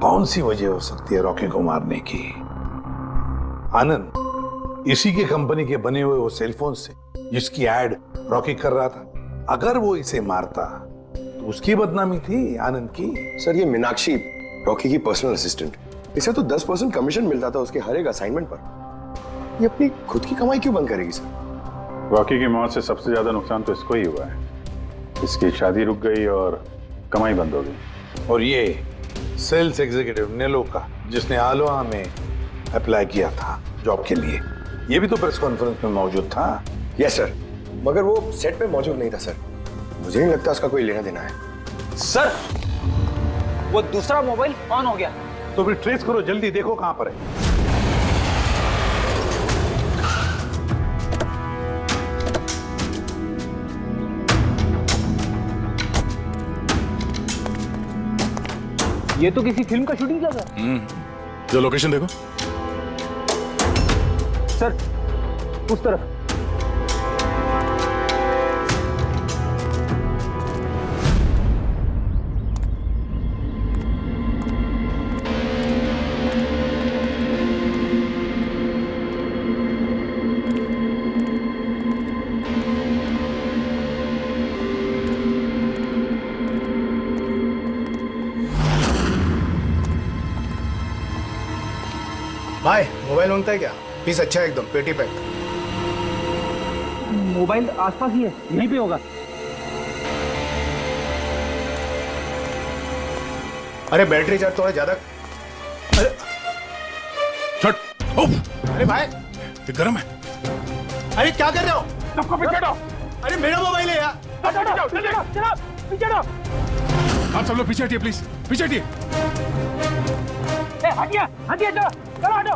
कौन सी वजह हो सकती है रॉकी को मारने की। आनंद इसी के कंपनी के बने हुए वो सेलफोन से जिसकी एड रॉकी कर रहा था, अगर वो इसे मारता तो उसकी बदनामी थी आनंद की। सर, ये मीनाक्षी रॉकी की पर्सनल असिस्टेंट, इसे तो 10% कमीशन मिलता था उसके हर एक असाइनमेंट पर। ये अपनी खुद की कमाई क्यों बंद करेगी सर? रॉकी की मौत से सबसे ज्यादा नुकसान तो इसको ही हुआ है। इसकी शादी रुक गई और कमाई बंद हो गई। और ये सेल्स एग्जीक्यूटिव नेलो का, जिसने आलोआ में अप्लाई किया था जॉब के लिए, ये भी तो प्रेस कॉन्फ्रेंस में मौजूद था। यस सर, मगर वो सेट पे मौजूद नहीं था सर। मुझे नहीं लगता उसका कोई लेना देना है। सर, वो दूसरा मोबाइल ऑन हो गया। तो फिर ट्रेस करो, जल्दी देखो कहां पर है। ये तो किसी फिल्म का शूटिंग लग रहा है। जो लोकेशन देखो सर, उस तरफ। भाई, मोबाइल मांगता है क्या? पीस अच्छा है एकदम, पेटी पैक। मोबाइल आसपास ही है, यहीं पे होगा। अरे बैटरी चार्ज थोड़ा ज्यादा। अरे छट। अरे भाई, ये गर्म है। अरे क्या कर रहे हो? सबको पीछे हटाओ। अरे मेरा मोबाइल है यार। चलो, पीछे हटो। आप सब लोग पीछे हटिए प्लीज, पीछे हटिए। हटिए, हटिए, चलो, चलो हटो।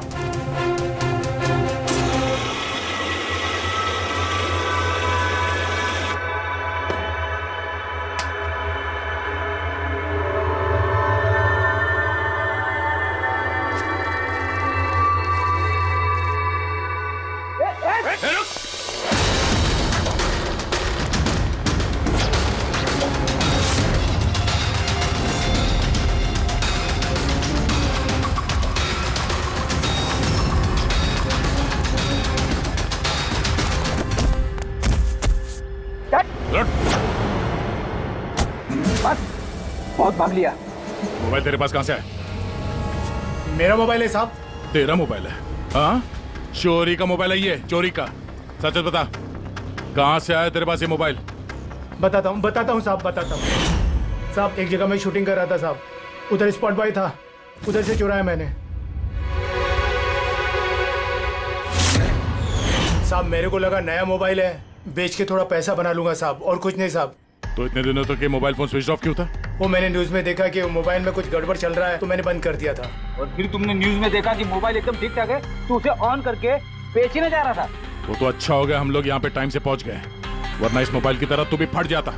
बहुत भाग लिया। मोबाइल तेरे पास कहां से है? मेरा मोबाइल है साहब। तेरा मोबाइल है? हाँ, चोरी का मोबाइल है ये, चोरी का। सच सच बता, कहां से आया तेरे पास ये मोबाइल? बताता हूँ साहब, बताता हूँ साहब। एक जगह मैं शूटिंग कर रहा था साहब, उधर स्पॉट बॉय था, उधर से चुराया मैंने साहब। मेरे को लगा नया मोबाइल है, बेच के थोड़ा पैसा बना लूंगा साहब, और कुछ नहीं साहब। तो इतने दिनों तक ये मोबाइल फोन स्विच ऑफ क्यों था? वो मैंने न्यूज में देखा कि मोबाइल में कुछ गड़बड़ चल रहा है, तो मैंने बंद कर दिया था। और फिर तुमने न्यूज में देखा कि मोबाइल एकदम ठीक ठाक है, तो उसे ऑन करके बेचने जा रहा था। वो तो अच्छा हो गया हम लोग यहाँ पे टाइम से पहुंच गए, वरना इस मोबाइल की तरह तू भी फट जाता।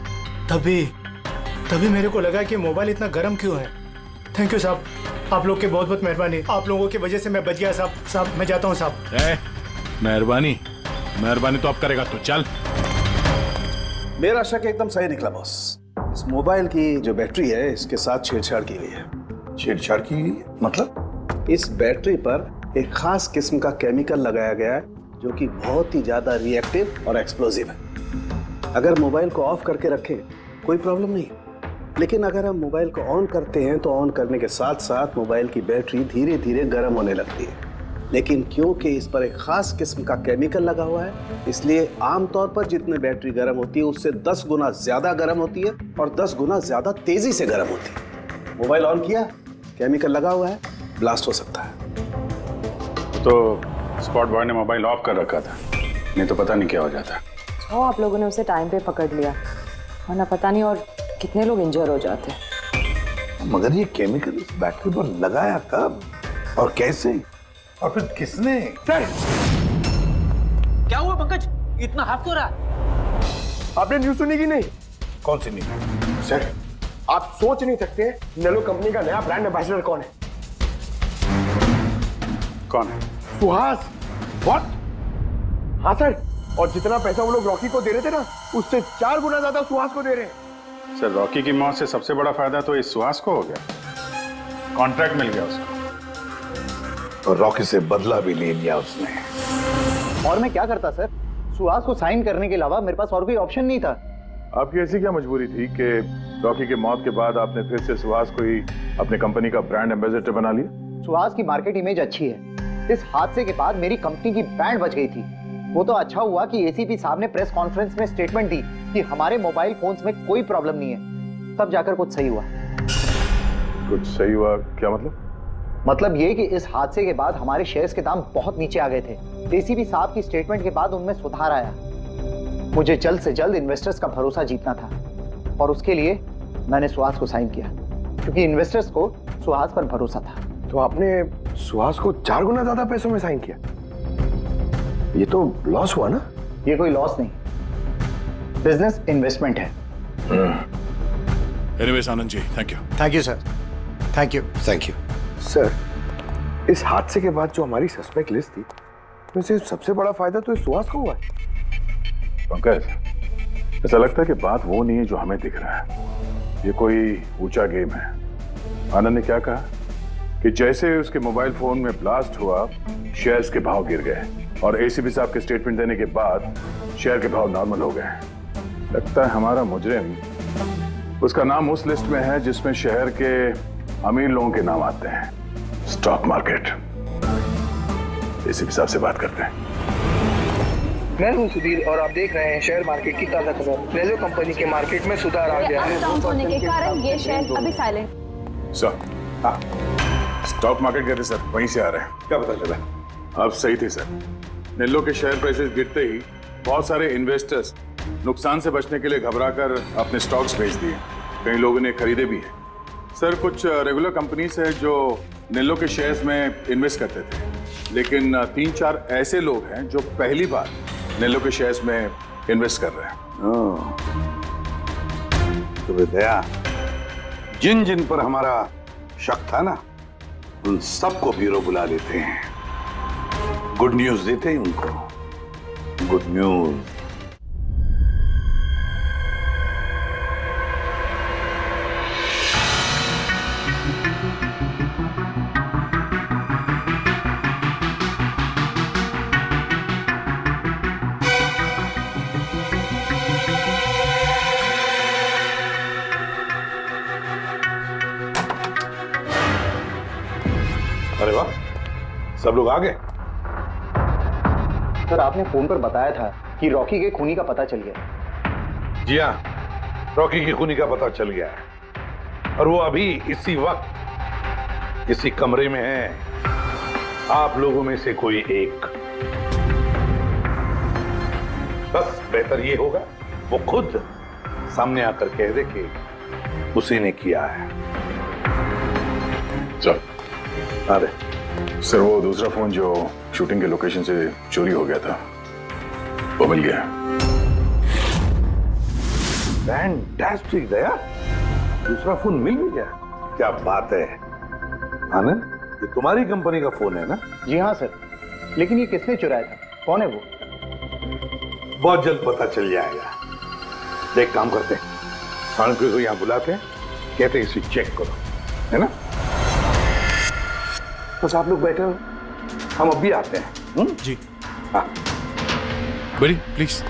तभी मेरे को लगा कि मोबाइल इतना गर्म क्यों है। थैंक यू साहब, आप लोग के बहुत बहुत मेहरबानी। आप लोगों की वजह से मैं बच गया साहब। साहब मैं जाता हूँ साहब। मेहरबानी तो आप करेगा तो चल। मेरा शक एकदम सही निकला बॉस। इस मोबाइल की जो बैटरी है, इसके साथ छेड़छाड़ की गई है। छेड़छाड़ की गई है? मतलब? इस बैटरी पर एक खास किस्म का केमिकल लगाया गया है जो कि बहुत ही ज्यादा रिएक्टिव और एक्सप्लोजिव है। अगर मोबाइल को ऑफ करके रखें कोई प्रॉब्लम नहीं, लेकिन अगर हम मोबाइल को ऑन करते हैं तो ऑन करने के साथ साथ मोबाइल की बैटरी धीरे धीरे गर्म होने लगती है। लेकिन क्योंकि इस पर एक खास किस्म का केमिकल लगा हुआ है, इसलिए आमतौर पर जितने बैटरी गर्म होती है उससे 10 गुना ज्यादा गर्म होती है और 10 गुना ज्यादा तेजी से गर्म होती है। मोबाइल ऑन किया, केमिकल लगा हुआ है, ब्लास्ट हो सकता है। तो स्पॉट बॉय ने मोबाइल ऑफ कर रखा था, नहीं तो पता नहीं क्या हो जाता। आप लोगों ने उसे टाइम पे पकड़ लिया, वरना पता नहीं और कितने लोग इंजर हो जाते। मगर ये केमिकल इस बैटरी पर लगाया कब और कैसे, और फिर किसने? क्या हुआ पंकज, इतना हाफ क्यों रहा? आपने न्यूज सुनी कि नहीं? कौन सी न्यूज? सर, आप सोच नहीं सकते नेलो कंपनी का नया ब्रांड एम्बेसडर कौन है? कौन है? सुहास। व्हाट? हाँ सर, और जितना पैसा वो लोग रॉकी को दे रहे थे ना, उससे 4 गुना ज्यादा सुहास को दे रहे हैं। सर, रॉकी की मौत से सबसे बड़ा फायदा तो इस सुहास को हो गया, कॉन्ट्रैक्ट मिल गया उसको, और रॉकी से बदला भी ले लिया उसने। और मैं क्या करता सर, सुहास को साइन करने के अलावा मेरे पास और कोई ऑप्शन नहीं था। आपकी ऐसी क्या मजबूरी थी कि रॉकी के मौत के बाद आपने फिर से सुहास को ही अपने कंपनी का ब्रांड एम्बेसडर बना लिया? सुहास की मार्केट इमेज अच्छी है। इस हादसे के बाद मेरी कंपनी की ब्रांड बच गई थी। वो तो अच्छा हुआ कि एसीपी साहब ने प्रेस कॉन्फ्रेंस में स्टेटमेंट दी कि हमारे मोबाइल फोन्स में कोई प्रॉब्लम नहीं है। तब जाकर कुछ सही हुआ। कुछ सही हुआ क्या मतलब? मतलब ये कि इस हादसे के बाद हमारे शेयर्स के दाम बहुत नीचे आ गए थे। एसीपी साहब की स्टेटमेंट के बाद उनमें सुधार आया। मुझे जल्द से जल्द इन्वेस्टर्स का भरोसा जीतना था, और उसके लिए मैंने सुहास को साइन किया, क्योंकि इन्वेस्टर्स को सुहास पर भरोसा था। तो आपने सुहास को 4 गुना ज्यादा पैसों में साइन किया? ये तो लॉस हुआ ना? ये कोई लॉस नहीं, बिजनेस इन्वेस्टमेंट है। Anyways Anand ji, thank you. Thank you sir, thank you. Thank you sir, इस हादसे के बाद जो हमारी सस्पेक्ट लिस्ट थी, तो इसे सबसे बड़ा फायदा तो इस सुहास को हुआ है। पंकज, ऐसा लगता है कि बात वो नहीं है जो हमें दिख रहा है। ये कोई ऊंचा गेम है। आनंद ने क्या कहा कि जैसे उसके मोबाइल फोन में ब्लास्ट हुआ, शेयर्स के भाव गिर गए, और एसीपी साहब के स्टेटमेंट देने के बाद शेयर के भाव नॉर्मल हो गए। लगता है हमारा मुजरिम, उसका नाम उस लिस्ट में है जिसमें शहर के अमीर लोगों के नाम आते हैं, स्टॉक मार्केट। एसीपी साहब से बात करते हैं। मैं हूं सुधीर और आप देख रहे हैं शेयर मार्केट की ताजा खबर। नेलो कंपनी के मार्केट में सुधार आ गया है। डाउन होने के कारण ये शेयर अभी साइलेंट। सर, हाँ, स्टॉक मार्केट गए थे सर, वहीं से आ रहे हैं। क्या पता चला? आप सही थे सर। नेलो के शेयर प्राइसेस गिरते ही बहुत सारे इन्वेस्टर्स नुकसान से बचने के लिए घबराकर अपने स्टॉक्स बेच दिए। कई लोगों ने खरीदे भी हैं। सर, कुछ रेगुलर कंपनीज है जो नेलो के शेयर्स में इन्वेस्ट करते थे, लेकिन 3-4 ऐसे लोग हैं जो पहली बार नेलो के शेयर्स में इन्वेस्ट कर रहे हैं। तो दया, जिन जिन पर हमारा शक था ना, उन सबको ब्यूरो बुला लेते हैं, गुड न्यूज देते हैं उनको। Good news. अरे वाह, सब लोग आ गए। सर आपने फोन पर बताया था कि रॉकी के खूनी का पता चल गया। जी हाँ, रॉकी की खूनी का पता चल गया है और वो अभी इसी वक्त इसी कमरे में है। आप लोगों में से कोई एक, बस बेहतर ये होगा वो खुद सामने आकर कह दे कि उसी ने किया है। चल आ रहे। सर वो दूसरा फोन जो शूटिंग के लोकेशन से चोरी हो गया था वो मिल गया। फैंटास्टिक दया, दूसरा फोन मिल भी गया। क्या बात है आनंद, ये तुम्हारी कंपनी का फोन है ना? जी हाँ सर, लेकिन ये किसने चुराया था, कौन है वो? बहुत जल्द पता चल जाएगा। देख काम करते हैं, साणुके को यहाँ बुलाते हैं, कहते हैं इसे चेक करो, है ना? बस आप लोग बैठे हो, हम अभी आते हैं। जी हाँ बड़ी प्लीज।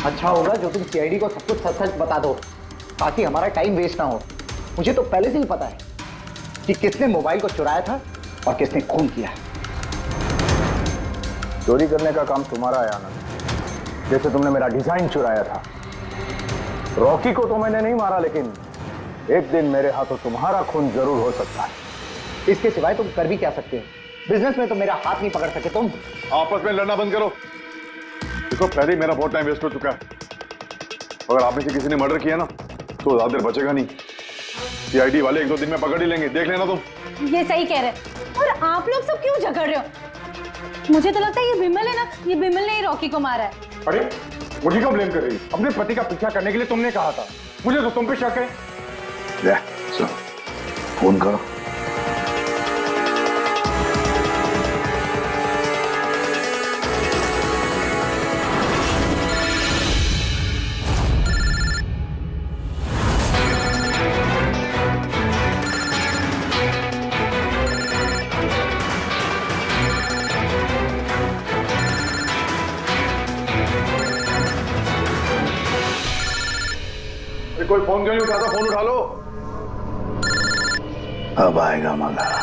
अच्छा होगा जो तुम सीआईडी को सब कुछ सच सच बता दो ताकि हमारा टाइम वेस्ट ना हो। मुझे तो पहले से ही पता है कि किसने मोबाइल को चुराया था और किसने खून किया। चोरी करने का काम तुम्हारा है आनंद, जैसे तुमने मेरा डिजाइन चुराया था। रॉकी को तो मैंने नहीं मारा, लेकिन एक दिन मेरे हाथों तुम्हारा खून जरूर हो सकता है। इसके सिवाय तुम कर भी क्या सकते हो? बिजनेस में तो मेरा हाथ नहीं पकड़ सके तुम। आपस में लड़ना बंद करो। देखो पहले ही मेरा बहुत टाइम वेस्ट हो चुका है। अगर आप में से किसी ने मर्डर किया ना तो ज्यादा देर बचेगा नहीं। सीआईडी वाले 1-2 दिन में पकड़ ही लेंगे, देख लेना तुम। ये सही कह रहे। और आप लोग सब क्यों झगड़ रहे हो? मुझे तो लगता है ये बिमल है ना, ये बिमल ने ही रॉकी को मारा है। अरे मुझे क्यों ब्लेम कर रही है? अपने पति का पीछा करने के लिए तुमने कहा था, मुझे तो तुम पे शक है। ले, चलो, फोन करो। कोई फोन क्यों नहीं उठाता? फोन उठा लो। अब आएगा मजा।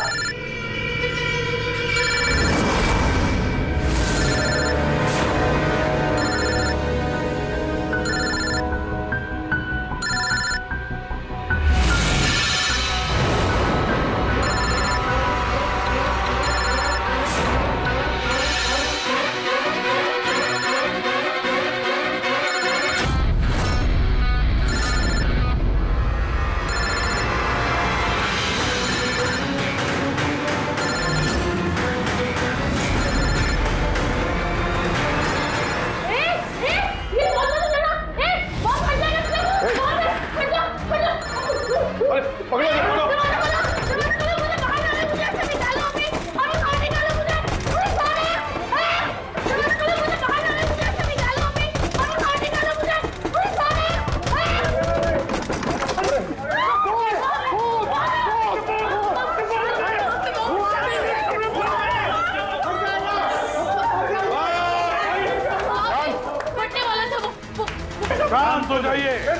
शांत हो जाइए।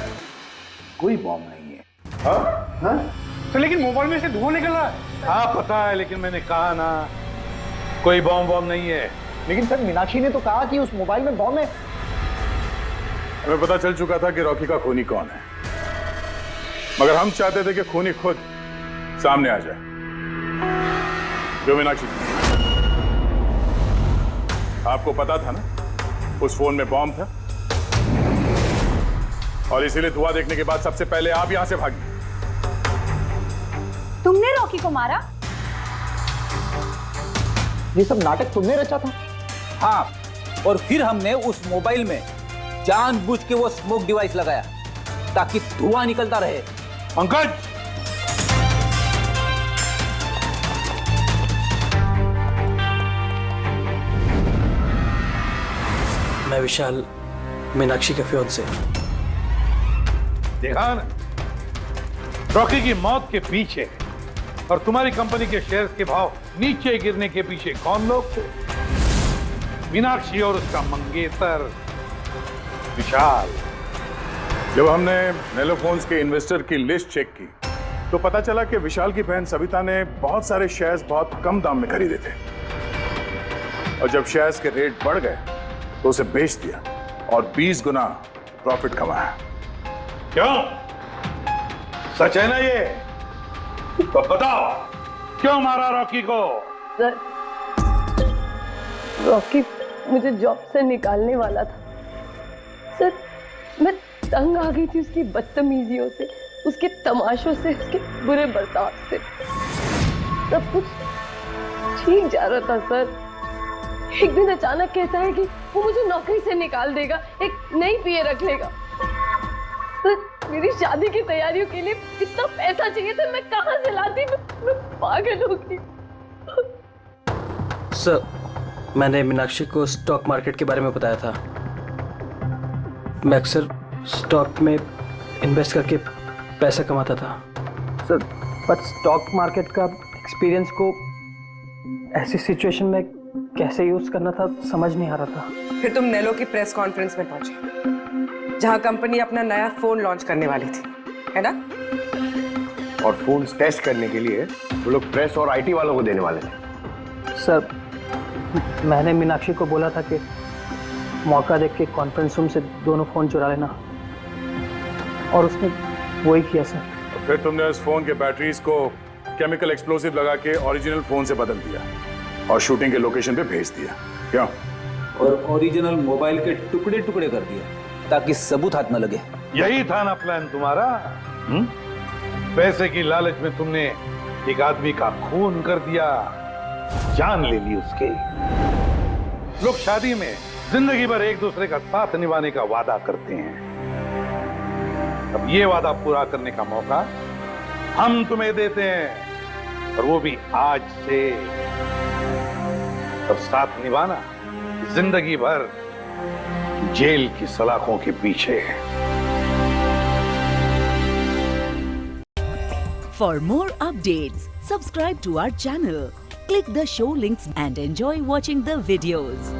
कोई बॉम्ब नहीं है। हाँ? तो लेकिन मोबाइल में से धुआं निकल रहा है। हाँ पता है, लेकिन मैंने कहा ना कोई बॉम्ब नहीं है। लेकिन सर मीनाक्षी ने तो कहा कि उस मोबाइल में बॉम्ब है। हमें पता चल चुका था कि रॉकी का खूनी कौन है, मगर हम चाहते थे कि खूनी खुद सामने आ जाए। जो मीनाक्षी, आपको पता था ना उस फोन में बॉम्ब था, और इसीलिए धुआं देखने के बाद सबसे पहले आप यहां से भागी। तुमने रॉकी को मारा? ये सब नाटक तुमने रचा था? हाँ, और फिर हमने उस मोबाइल में जानबूझ के वो स्मोक डिवाइस लगाया ताकि धुआं निकलता रहे। पंकज, मैं विशाल, मीनाक्षी के फियांसे। देखा ना, रॉकी की मौत के पीछे और तुम्हारी कंपनी के शेयर्स के भाव नीचे गिरने के पीछे कौन लोग थे? मीनाक्षी और उसका मंगेतर विशाल। जब हमने नेलोफोन्स के इन्वेस्टर की लिस्ट चेक की तो पता चला कि विशाल की बहन सविता ने बहुत सारे शेयर्स बहुत कम दाम में खरीदे थे और जब शेयर्स के रेट बढ़ गए तो उसे बेच दिया और 20 गुना प्रॉफिट कमाया। क्यों? सच है ना ये? तो बताओ क्यों मारा रॉकी को? सर, रॉकी मुझे जॉब से निकालने वाला था सर। मैं तंग आ गई थी उसकी बदतमीजियों से, उसके तमाशों से, उसके बुरे बर्ताव से। सब कुछ ठीक जा रहा था सर। एक दिन अचानक कहता है कि वो मुझे नौकरी से निकाल देगा, एक नई पीए रख लेगा। सर, मेरी शादी की तैयारियों के लिए इतना पैसा चाहिए था, मैं कहां से लाती? मैं पागल हो गई। सर, मैंने मीनाक्षी को स्टॉक मार्केट के बारे में बताया था। मैं अक्सर स्टॉक में इन्वेस्ट करके पैसा कमाता था सर, बट स्टॉक मार्केट का एक्सपीरियंस को ऐसी सिचुएशन में कैसे यूज करना था समझ नहीं आ रहा था। फिर तुम नेलो की प्रेस कॉन्फ्रेंस में पहुंचे जहां कंपनी अपना नया फोन लॉन्च करने वाली थी, है ना? और फोन टेस्ट करने के लिए वो लोग प्रेस और आईटी वालों को देने वाले थे। सर, मैंने मीनाक्षी को बोला था कि मौका देख के कॉन्फ्रेंस रूम से दोनों फोन चुरा लेना, और उसने वही किया सर। तो फिर तुमने उस फोन के बैटरीज को केमिकल एक्सप्लोसिव लगा के ओरिजिनल फोन से बदल दिया और शूटिंग के लोकेशन पे भेज दिया। क्यों? और ओरिजिनल मोबाइल के टुकड़े टुकड़े कर दिए ताकि सबूत हाथ न लगे। यही था ना प्लान तुम्हारा? पैसे की लालच में तुमने एक आदमी का खून कर दिया, जान ले ली उसके। लोग शादी में जिंदगी भर एक दूसरे का साथ निभाने का वादा करते हैं। अब ये वादा पूरा करने का मौका हम तुम्हें देते हैं, और वो भी आज से। अब साथ निभाना जिंदगी भर जेल की सलाखों के पीछे है। For more updates, subscribe to our channel, click the show links and enjoy watching the videos.